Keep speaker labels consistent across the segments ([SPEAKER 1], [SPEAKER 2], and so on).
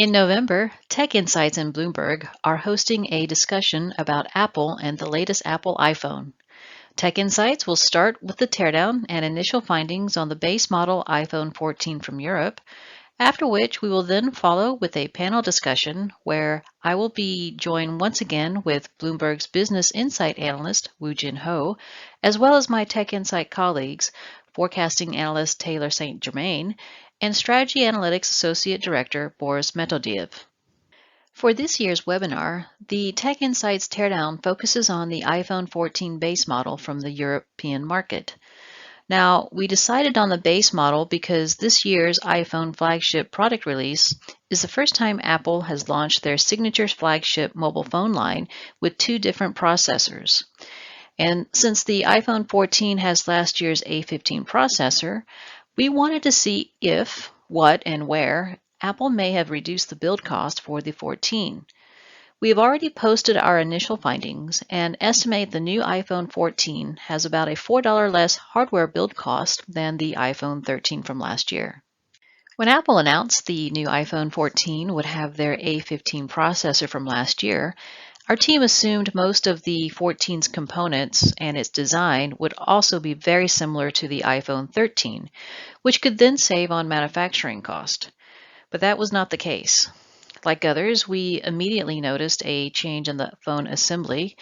[SPEAKER 1] In November, Techinsights and Bloomberg are hosting a discussion about Apple and the latest Apple iPhone. Techinsights will start with the teardown and initial findings on the base model iPhone 14 from Europe, after which we will then follow with a panel discussion where I will be joined once again with Bloomberg's Business Insight Analyst, Woo-Jin Ho, as well as my Tech Insight colleagues, Forecasting Analyst Taylor St. Germain, and Strategy Analytics Associate Director Boris Metodiev. For this year's webinar, the Tech Insights Teardown focuses on the iPhone 14 base model from the European market. Now, we decided on the base model because this year's iPhone flagship product release is the first time Apple has launched their signature flagship mobile phone line with two different processors. And since the iPhone 14 has last year's A15 processor, we wanted to see if, what, and where Apple may have reduced the build cost for the 14. We have already posted our initial findings and estimate the new iPhone 14 has about a $4 less hardware build cost than the iPhone 13 from last year. When Apple announced the new iPhone 14 would have their A15 processor from last year, our team assumed most of the 14's components and its design would also be very similar to the iPhone 13, which could then save on manufacturing cost. But that was not the case. Like others, we immediately noticed a change in the phone assembly,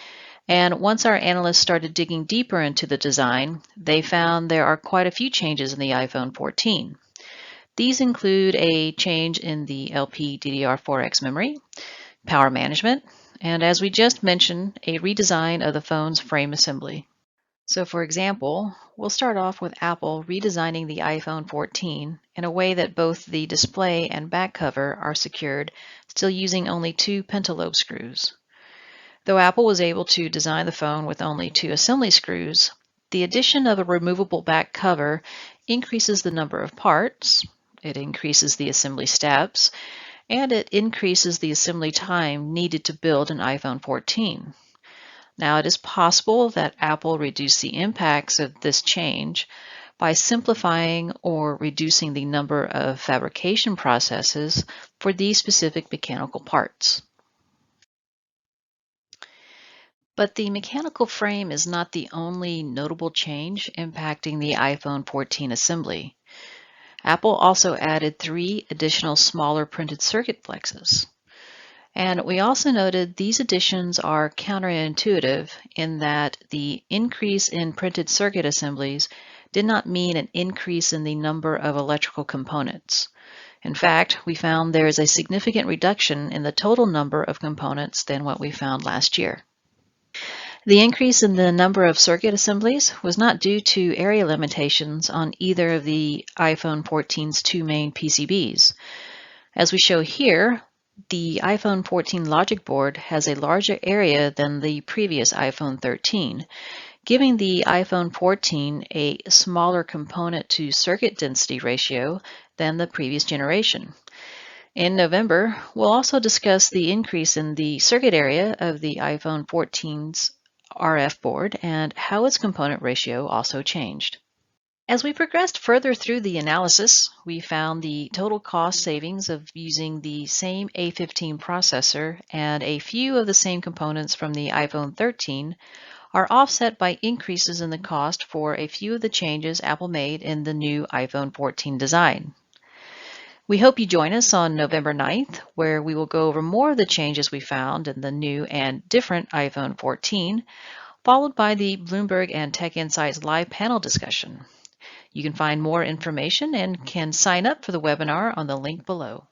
[SPEAKER 1] and once our analysts started digging deeper into the design, they found there are quite a few changes in the iPhone 14. These include a change in the LPDDR4X memory, power management, and as we just mentioned, a redesign of the phone's frame assembly. So for example, we'll start off with Apple redesigning the iPhone 14 in a way that both the display and back cover are secured, still using only two pentalobe screws. Though Apple was able to design the phone with only two assembly screws, the addition of a removable back cover increases the number of parts, it increases the assembly steps, and it increases the assembly time needed to build an iPhone 14. Now, it is possible that Apple reduced the impacts of this change by simplifying or reducing the number of fabrication processes for these specific mechanical parts. But the mechanical frame is not the only notable change impacting the iPhone 14 assembly. Apple also added 3 additional smaller printed circuit flexes. And we also noted these additions are counterintuitive in that the increase in printed circuit assemblies did not mean an increase in the number of electrical components. In fact, we found there is a significant reduction in the total number of components than what we found last year. The increase in the number of circuit assemblies was not due to area limitations on either of the iPhone 14's 2 main PCBs. As we show here, the iPhone 14 logic board has a larger area than the previous iPhone 13, giving the iPhone 14 a smaller component to circuit density ratio than the previous generation. In November, we'll also discuss the increase in the circuit area of the iPhone 14's RF board and how its component ratio also changed. As we progressed further through the analysis, we found the total cost savings of using the same A15 processor and a few of the same components from the iPhone 13 are offset by increases in the cost for a few of the changes Apple made in the new iPhone 14 design. We hope you join us on November 9th, where we will go over more of the changes we found in the new and different iPhone 14, followed by the Bloomberg and Tech Insights live panel discussion. You can find more information and can sign up for the webinar on the link below.